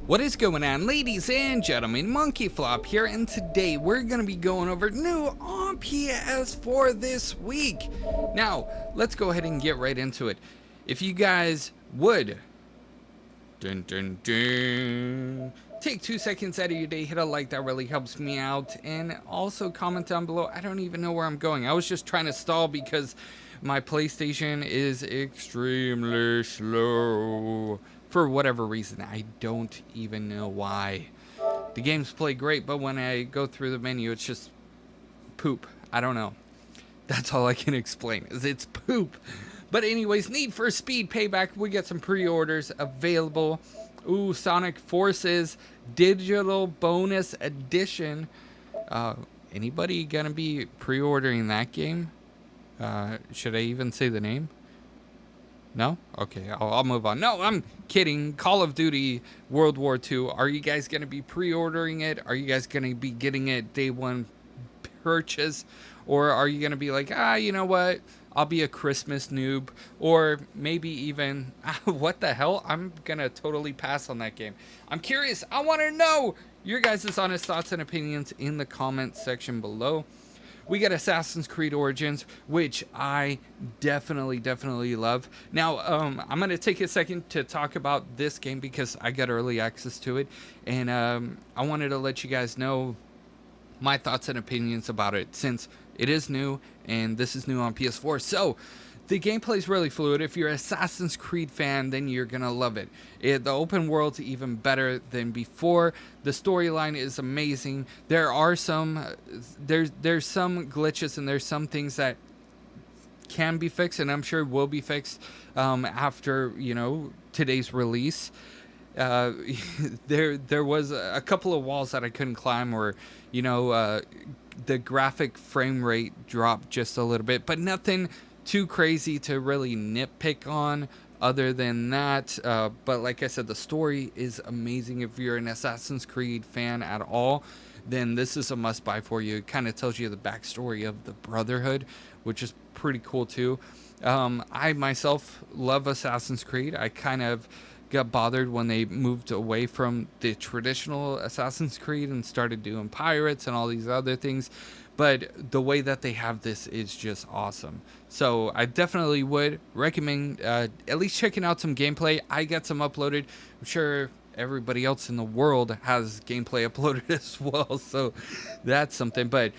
What is going on, ladies and gentlemen? MonkeyFlop here, and today we're going to be going over new on PS4 this week. Now, let's go ahead and get right into it. If you guys would take 2 seconds out of your day, hit a like, that really helps me out, and also comment down below. I don't even know where I'm going. I was just trying to stall because my PlayStation is extremely slow. For whatever reason, I don't even know why. The games play great, but when I go through the menu, it's just poop. I don't know. That's all I can explain, is it's poop. But anyways, Need for Speed Payback, we got some pre-orders available. Ooh, Sonic Forces Digital Bonus Edition. Anybody gonna be pre-ordering that game? Should I even say the name? No? Okay, I'll move on. No, I'm kidding. Call of Duty World War II. Are you guys going to be pre-ordering it? Are you guys going to be getting it day one purchase? Or are you going to be like, you know what? I'll be a Christmas noob. Or maybe even, what the hell? I'm going to totally pass on that game. I'm curious. I want to know your guys' honest thoughts and opinions in the comment section below. We got Assassin's Creed Origins, which I definitely love. Now, I'm going to take a second to talk about this game because I got early access to it. And I wanted to let you guys know my thoughts and opinions about it since it is new and this is new on PS4. So, the gameplay is really fluid. If you're an Assassin's Creed fan, then you're going to love it. The open world's even better than before. The storyline is amazing. There are some there's some glitches and there's some things that can be fixed, and I'm sure will be fixed after, today's release. There was a couple of walls that I couldn't climb, or the graphic frame rate dropped just a little bit, but nothing too crazy to really nitpick on other than that. But like I said, the story is amazing. If you're an Assassin's Creed fan at all, then this is a must buy for you. It kind of tells you the backstory of the Brotherhood, which is pretty cool too. I myself love Assassin's Creed. I kind of got bothered when they moved away from the traditional Assassin's Creed and started doing pirates and all these other things. But the way that they have this is just awesome. So I definitely would recommend at least checking out some gameplay. I got some uploaded. I'm sure everybody else in the world has gameplay uploaded as well. So that's something. But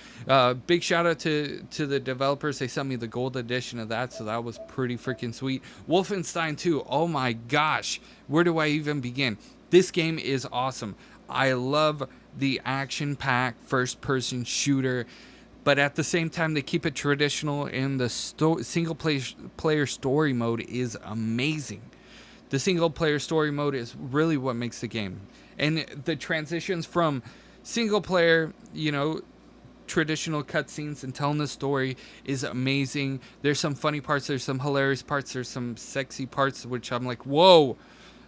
big shout out to the developers. They sent me the gold edition of that. So that was pretty freaking sweet. Wolfenstein 2. Oh my gosh. Where do I even begin? This game is awesome. I love the action-packed first-person shooter, but at the same time, they keep it traditional, and the single-player story mode is amazing. The single-player story mode is really what makes the game. And the transitions from single-player, traditional cutscenes and telling the story is amazing. There's some funny parts, there's some hilarious parts, there's some sexy parts, which I'm like, whoa!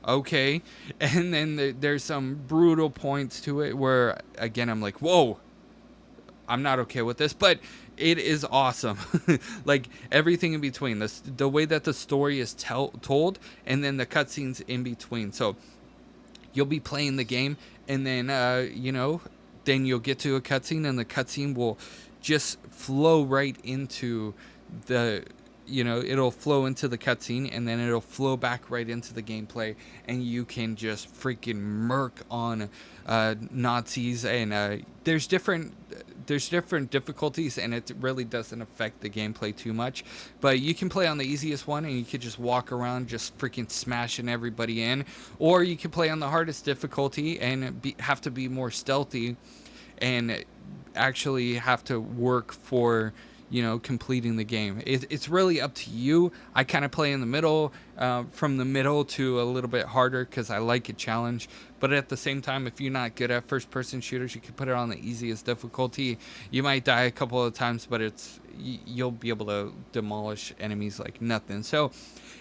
Okay, and then there's some brutal points to it where, again, I'm like, whoa, I'm not okay with this, but it is awesome. Like, everything in between, the way that the story is told, and then the cutscenes in between. So you'll be playing the game, and then, then you'll get to a cutscene, and the cutscene will just flow right into it'll flow into the cutscene, and then it'll flow back right into the gameplay, and you can just freaking murk on Nazis. And there's different difficulties, and it really doesn't affect the gameplay too much. But you can play on the easiest one, and you could just walk around just freaking smashing everybody in, or you can play on the hardest difficulty and have to be more stealthy, and actually have to work for completing the game. It's really up to you. I kind of play in the middle, from the middle to a little bit harder because I like a challenge. But at the same time, if you're not good at first-person shooters, you can put it on the easiest difficulty. You might die a couple of times, but you'll be able to demolish enemies like nothing. So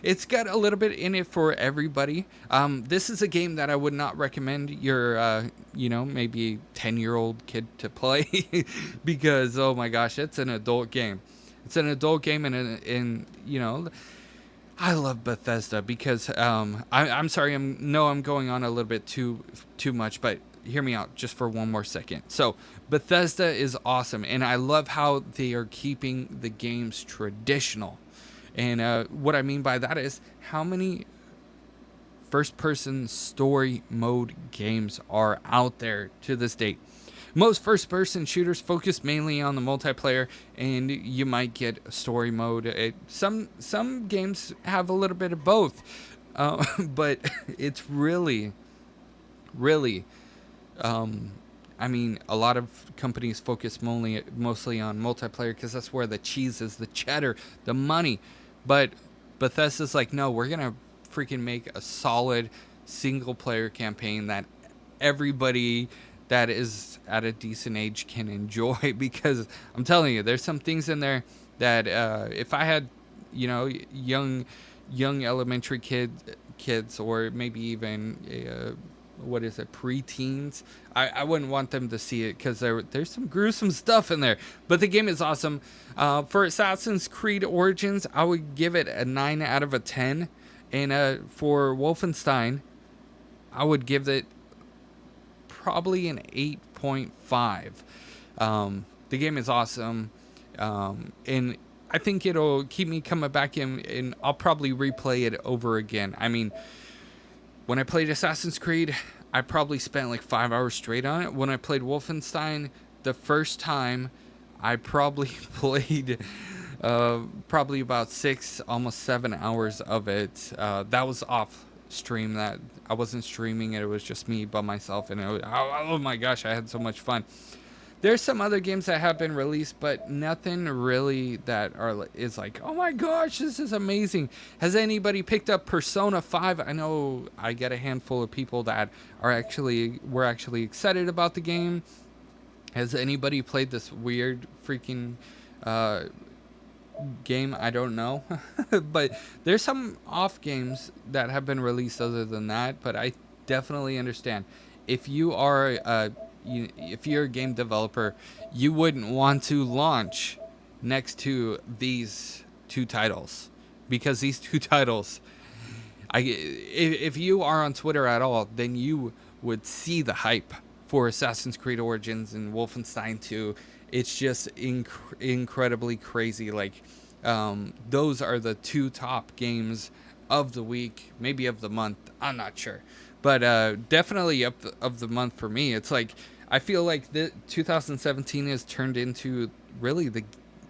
it's got a little bit in it for everybody. This is a game that I would not recommend your, maybe 10-year-old kid to play because, oh my gosh, it's an adult game. It's an adult game, and I love Bethesda because I'm sorry, I'm going on a little bit too much, but hear me out just for one more second. So Bethesda is awesome, and I love how they are keeping the games traditional. And what I mean by that is how many first-person story mode games are out there to this date. Most first-person shooters focus mainly on the multiplayer, and you might get a story mode. Some games have a little bit of both, but it's really. I mean, a lot of companies focus mostly on multiplayer because that's where the cheese is, the cheddar, the money. But Bethesda's like, no, we're gonna freaking make a solid single-player campaign that everybody that is at a decent age can enjoy, because I'm telling you, there's some things in there that if I had, young elementary kids, or maybe even what is it, preteens, I wouldn't want them to see it, because there's some gruesome stuff in there. But the game is awesome. For Assassin's Creed Origins, I would give it a 9 out of a 10, and for Wolfenstein, I would give it probably an 8.5. The game is awesome, and I think it'll keep me coming back in, and I'll probably replay it over again. I mean, when I played Assassin's Creed, I probably spent like 5 hours straight on it. When I played Wolfenstein the first time, I probably played probably about 6, almost 7 hours of it. That was off stream. That I wasn't streaming it. It was just me by myself, and oh my gosh, I had so much fun. There's some other games that have been released, but nothing really that is like, oh my gosh, this is amazing. Has anybody picked up Persona 5? I know I get a handful of people that were actually excited about the game. Has anybody played this weird freaking game? I don't know. But there's some off games that have been released other than that, but I definitely understand. If you are if you're a game developer, you wouldn't want to launch next to these two titles, because these two titles, if you are on Twitter at all, then you would see the hype for Assassin's Creed Origins and Wolfenstein 2. It's just incredibly crazy. Like, those are the two top games of the week, maybe of the month. I'm not sure, but definitely of the month for me. It's like, I feel like 2017 has turned into really the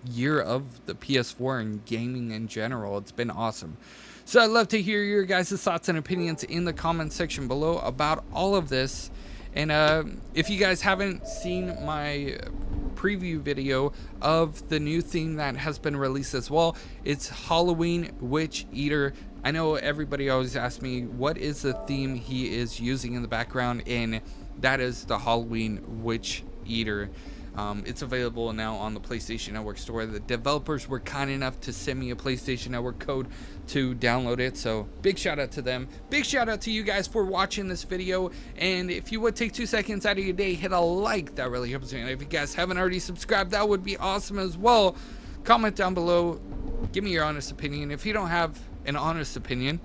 year of the PS4 and gaming in general. It's been awesome. So I'd love to hear your guys' thoughts and opinions in the comment section below about all of this. And if you guys haven't seen my preview video of the new theme that has been released as well, it's Halloween Witch Eater. I know everybody always asks me, what is the theme he is using in the background? And that is the Halloween Witch Eater. It's available now on the PlayStation Network store. The developers were kind enough to send me a PlayStation Network code to download it, so big shout out to them. Big shout out to you guys for watching this video, and if you would take 2 seconds out of your day, hit a like. That really helps me. And if you guys haven't already subscribed, that would be awesome as well. Comment down below, give me your honest opinion. If you don't have an honest opinion,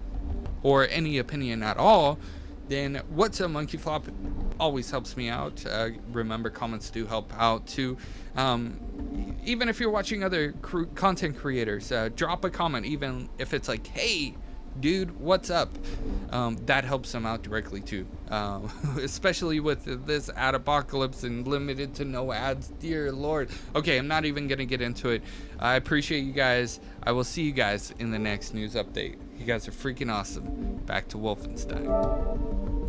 or any opinion at all, then what's up, MonkeyFlop? Always helps me out. Remember, comments do help out too. Even if you're watching other content creators, drop a comment, even if it's like, hey dude, what's up? That helps them out directly too, especially with this ad apocalypse and limited to no ads. Dear lord. Okay, I'm not even gonna get into it. I appreciate you guys. I will see you guys in the next news update. You guys are freaking awesome. Back to Wolfenstein.